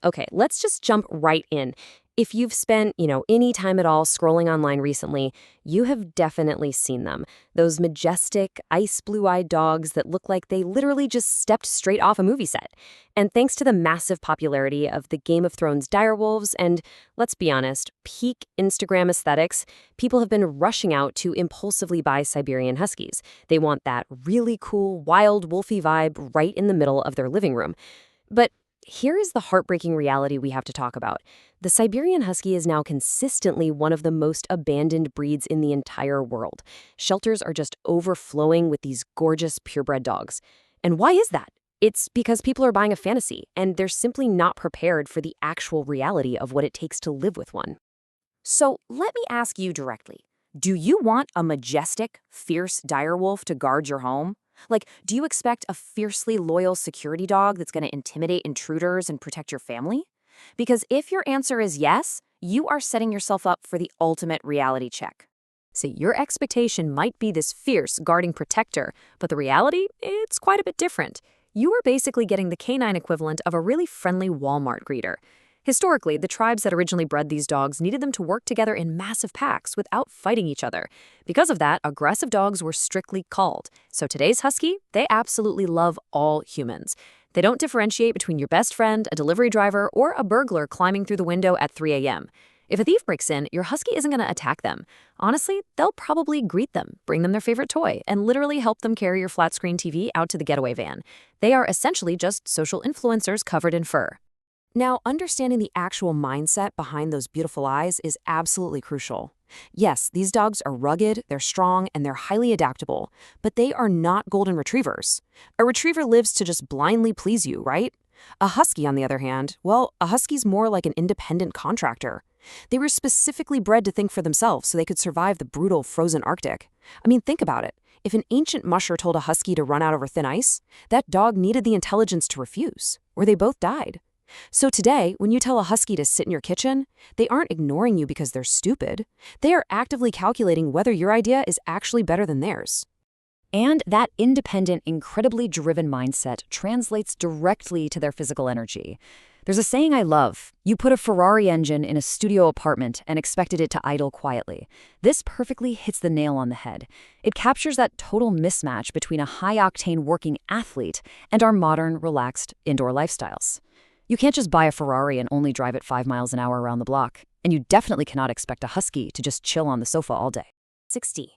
Okay, let's just jump right in. If you've spent, any time at all scrolling online recently, you have definitely seen them. Those majestic, ice blue-eyed dogs that look like they literally just stepped straight off a movie set. And thanks to the massive popularity of the Game of Thrones direwolves and, let's be honest, peak Instagram aesthetics, people have been rushing out to impulsively buy Siberian Huskies. They want that really cool, wild, wolfy vibe right in the middle of their living room. But here is the heartbreaking reality we have to talk about. The Siberian Husky is now consistently one of the most abandoned breeds in the entire world. Shelters are just overflowing with these gorgeous purebred dogs. And why is that? It's because people are buying a fantasy, and they're simply not prepared for the actual reality of what it takes to live with one. So let me ask you directly. Do you want a majestic, fierce direwolf to guard your home? Like, do you expect a fiercely loyal security dog that's going to intimidate intruders and protect your family? Because if your answer is yes, you are setting yourself up for the ultimate reality check. See, your expectation might be this fierce, guarding protector, but the reality, it's quite a bit different. You are basically getting the canine equivalent of a really friendly Walmart greeter. Historically, the tribes that originally bred these dogs needed them to work together in massive packs without fighting each other. Because of that, aggressive dogs were strictly culled. So today's Husky, they absolutely love all humans. They don't differentiate between your best friend, a delivery driver, or a burglar climbing through the window at 3 a.m. If a thief breaks in, your Husky isn't going to attack them. Honestly, they'll probably greet them, bring them their favorite toy, and literally help them carry your flat-screen TV out to the getaway van. They are essentially just social influencers covered in fur. Now, understanding the actual mindset behind those beautiful eyes is absolutely crucial. Yes, these dogs are rugged, they're strong, and they're highly adaptable, but they are not golden retrievers. A retriever lives to just blindly please you, right? A Husky, on the other hand, well, a Husky's more like an independent contractor. They were specifically bred to think for themselves so they could survive the brutal frozen Arctic. I mean, think about it. If an ancient musher told a Husky to run out over thin ice, that dog needed the intelligence to refuse, or they both died. So today, when you tell a Husky to sit in your kitchen, they aren't ignoring you because they're stupid. They are actively calculating whether your idea is actually better than theirs. And that independent, incredibly driven mindset translates directly to their physical energy. There's a saying I love: you put a Ferrari engine in a studio apartment and expected it to idle quietly. This perfectly hits the nail on the head. It captures that total mismatch between a high-octane working athlete and our modern, relaxed indoor lifestyles. You can't just buy a Ferrari and only drive it 5 miles an hour around the block. And you definitely cannot expect a Husky to just chill on the sofa all day. 60.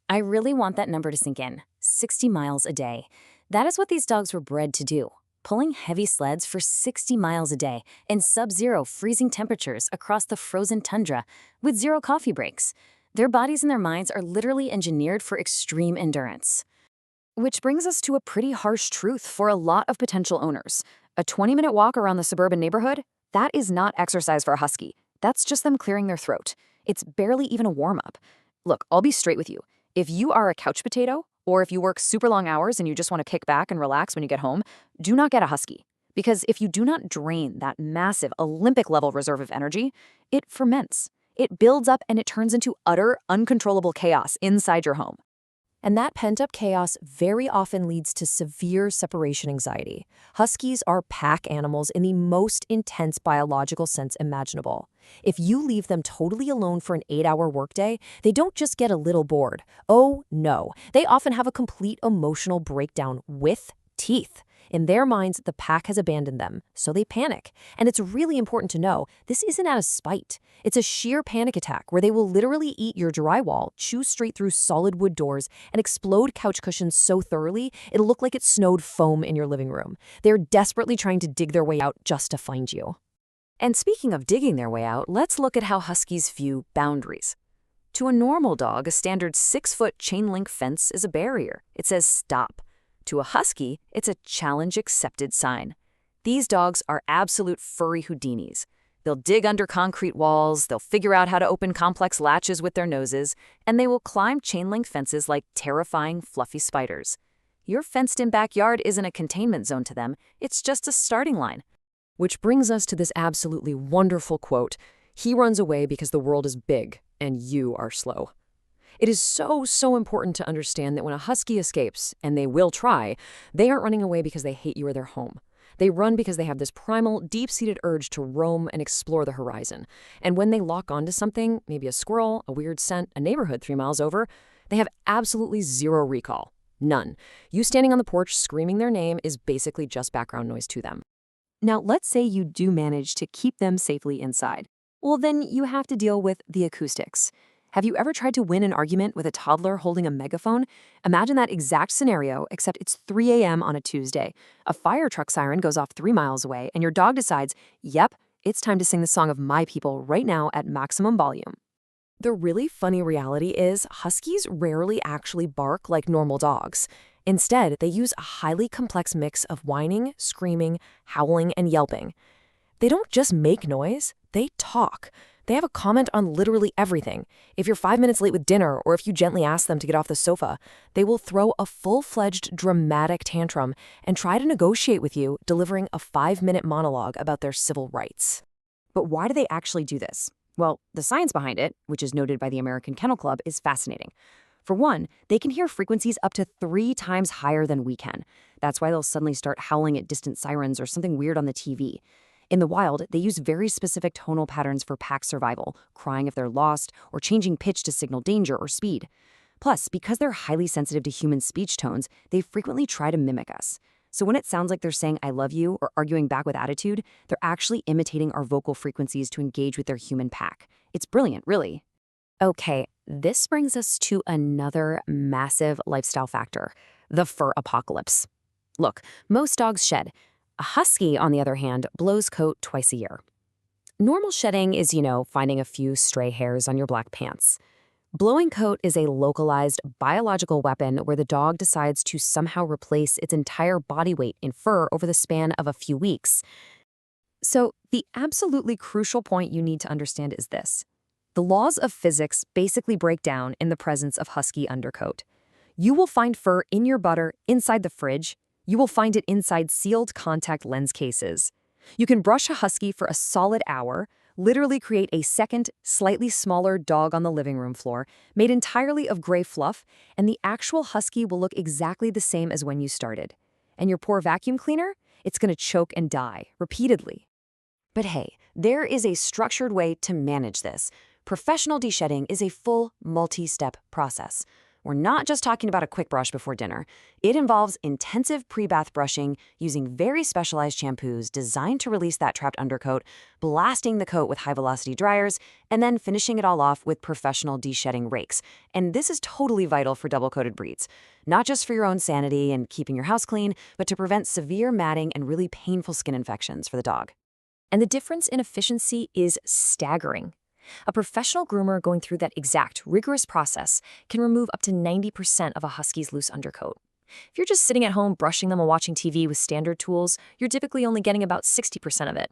I really want that number to sink in. 60 miles a day. That is what these dogs were bred to do. Pulling heavy sleds for 60 miles a day in sub-zero freezing temperatures across the frozen tundra with zero coffee breaks. Their bodies and their minds are literally engineered for extreme endurance. Which brings us to a pretty harsh truth for a lot of potential owners. A 20-minute walk around the suburban neighborhood? That is not exercise for a Husky. That's just them clearing their throat. It's barely even a warm-up. Look, I'll be straight with you. If you are a couch potato, or if you work super long hours and you just want to kick back and relax when you get home, do not get a Husky. Because if you do not drain that massive Olympic-level reserve of energy, it ferments. It builds up and it turns into utter, uncontrollable chaos inside your home. And that pent-up chaos very often leads to severe separation anxiety. Huskies are pack animals in the most intense biological sense imaginable. If you leave them totally alone for an 8-hour workday, they don't just get a little bored. Oh, no. They often have a complete emotional breakdown with teeth. In their minds, the pack has abandoned them, so they panic. And it's really important to know, this isn't out of spite. It's a sheer panic attack where they will literally eat your drywall, chew straight through solid wood doors, and explode couch cushions so thoroughly, it'll look like it snowed foam in your living room. They're desperately trying to dig their way out just to find you. And speaking of digging their way out, let's look at how Huskies view boundaries. To a normal dog, a standard 6-foot chain-link fence is a barrier. It says stop. To a Husky, it's a challenge-accepted sign. These dogs are absolute furry Houdinis. They'll dig under concrete walls, they'll figure out how to open complex latches with their noses, and they will climb chain-link fences like terrifying, fluffy spiders. Your fenced-in backyard isn't a containment zone to them, it's just a starting line. Which brings us to this absolutely wonderful quote: "He runs away because the world is big, and you are slow." It is so important to understand that when a Husky escapes, and they will try, they aren't running away because they hate you or their home. They run because they have this primal, deep-seated urge to roam and explore the horizon. And when they lock onto something, maybe a squirrel, a weird scent, a neighborhood 3 miles over, they have absolutely zero recall. None. You standing on the porch screaming their name is basically just background noise to them. Now, let's say you do manage to keep them safely inside. Well, then you have to deal with the acoustics. Have you ever tried to win an argument with a toddler holding a megaphone? Imagine that exact scenario, except it's 3 a.m. on a Tuesday. A fire truck siren goes off 3 miles away, and your dog decides, yep, it's time to sing the song of my people right now at maximum volume. The really funny reality is Huskies rarely actually bark like normal dogs. Instead, they use a highly complex mix of whining, screaming, howling, and yelping. They don't just make noise, they talk. They have a comment on literally everything. If you're 5 minutes late with dinner, or if you gently ask them to get off the sofa, they will throw a full-fledged dramatic tantrum and try to negotiate with you, delivering a 5-minute monologue about their civil rights. But why do they actually do this? Well, the science behind it, which is noted by the American Kennel Club, is fascinating. For one, they can hear frequencies up to 3 times higher than we can. That's why they'll suddenly start howling at distant sirens or something weird on the TV. In the wild, they use very specific tonal patterns for pack survival, crying if they're lost, or changing pitch to signal danger or speed. Plus, because they're highly sensitive to human speech tones, they frequently try to mimic us. So when it sounds like they're saying I love you or arguing back with attitude, they're actually imitating our vocal frequencies to engage with their human pack. It's brilliant, really. Okay, this brings us to another massive lifestyle factor, the fur apocalypse. Look, most dogs shed. A husky, on the other hand, blows coat twice a year. Normal shedding is, finding a few stray hairs on your black pants. Blowing coat is a localized biological weapon where the dog decides to somehow replace its entire body weight in fur over the span of a few weeks. So, the absolutely crucial point you need to understand is this. The laws of physics basically break down in the presence of husky undercoat. You will find fur in your butter, inside the fridge. You will find it inside sealed contact lens cases. You can brush a husky for a solid hour, literally create a second, slightly smaller dog on the living room floor, made entirely of gray fluff, and the actual husky will look exactly the same as when you started. And your poor vacuum cleaner? It's going to choke and die, repeatedly. But hey, there is a structured way to manage this. Professional de-shedding is a full, multi-step process. We're not just talking about a quick brush before dinner. It involves intensive pre-bath brushing, using very specialized shampoos designed to release that trapped undercoat, blasting the coat with high-velocity dryers, and then finishing it all off with professional de-shedding rakes. And this is totally vital for double-coated breeds. Not just for your own sanity and keeping your house clean, but to prevent severe matting and really painful skin infections for the dog. And the difference in efficiency is staggering. A professional groomer going through that exact, rigorous process can remove up to 90% of a husky's loose undercoat. If you're just sitting at home brushing them while watching TV with standard tools, you're typically only getting about 60% of it.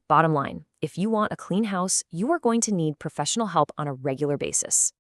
Bottom line, if you want a clean house, you are going to need professional help on a regular basis.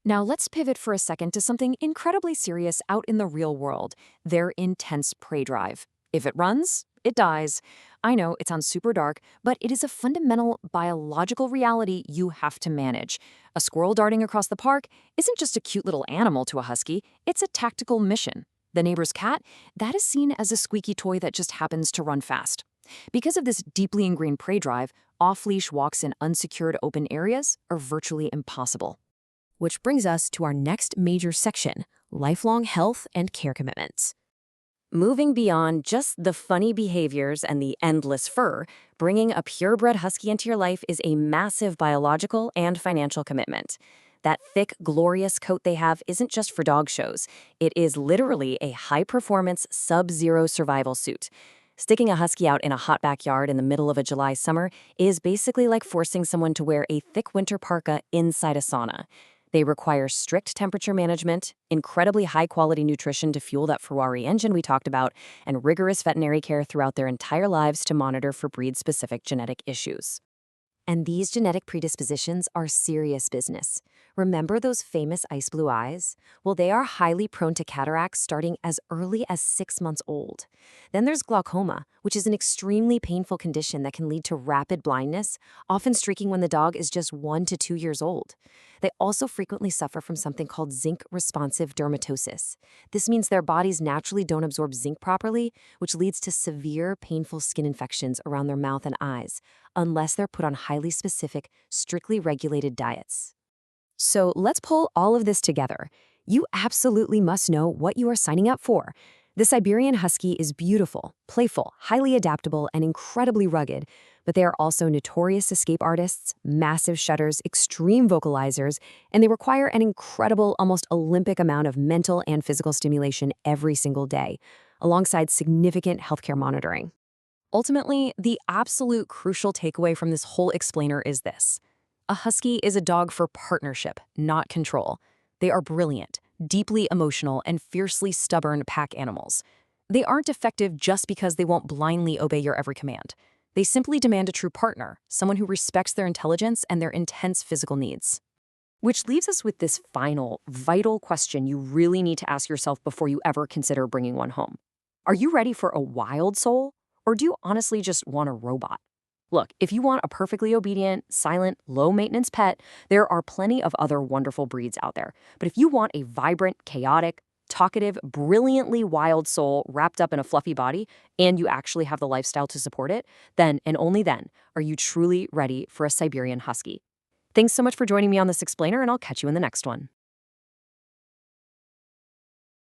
Now let's pivot for a second to something incredibly serious out in the real world, their intense prey drive. If it runs, it dies. I know it sounds super dark, but it is a fundamental biological reality you have to manage. A squirrel darting across the park isn't just a cute little animal to a husky, it's a tactical mission. The neighbor's cat, that is seen as a squeaky toy that just happens to run fast. Because of this deeply ingrained prey drive, off-leash walks in unsecured open areas are virtually impossible. Which brings us to our next major section, lifelong health and care commitments. Moving beyond just the funny behaviors and the endless fur, bringing a purebred husky into your life is a massive biological and financial commitment. That thick, glorious coat they have isn't just for dog shows. It is literally a high-performance, sub-zero survival suit. Sticking a husky out in a hot backyard in the middle of a July summer is basically like forcing someone to wear a thick winter parka inside a sauna. They require strict temperature management, incredibly high-quality nutrition to fuel that Ferrari engine we talked about, and rigorous veterinary care throughout their entire lives to monitor for breed-specific genetic issues. And these genetic predispositions are serious business. Remember those famous ice blue eyes? Well, they are highly prone to cataracts starting as early as 6 months old. Then there's glaucoma, which is an extremely painful condition that can lead to rapid blindness, often streaking when the dog is just 1 to 2 years old. They also frequently suffer from something called zinc-responsive dermatosis. This means their bodies naturally don't absorb zinc properly, which leads to severe, painful skin infections around their mouth and eyes, unless they're put on highly specific, strictly regulated diets. So let's pull all of this together. You absolutely must know what you are signing up for. The Siberian Husky is beautiful, playful, highly adaptable, and incredibly rugged, but they are also notorious escape artists, massive shudders, extreme vocalizers, and they require an incredible, almost Olympic amount of mental and physical stimulation every single day, alongside significant healthcare monitoring. Ultimately, the absolute crucial takeaway from this whole explainer is this. A husky is a dog for partnership, not control. They are brilliant, deeply emotional, and fiercely stubborn pack animals. They aren't effective just because they won't blindly obey your every command. They simply demand a true partner, someone who respects their intelligence and their intense physical needs. Which leaves us with this final, vital question you really need to ask yourself before you ever consider bringing one home. Are you ready for a wild soul, or do you honestly just want a robot? Look, if you want a perfectly obedient, silent, low-maintenance pet, there are plenty of other wonderful breeds out there. But if you want a vibrant, chaotic, talkative, brilliantly wild soul wrapped up in a fluffy body, and you actually have the lifestyle to support it, then and only then are you truly ready for a Siberian Husky. Thanks so much for joining me on this explainer, and I'll catch you in the next one.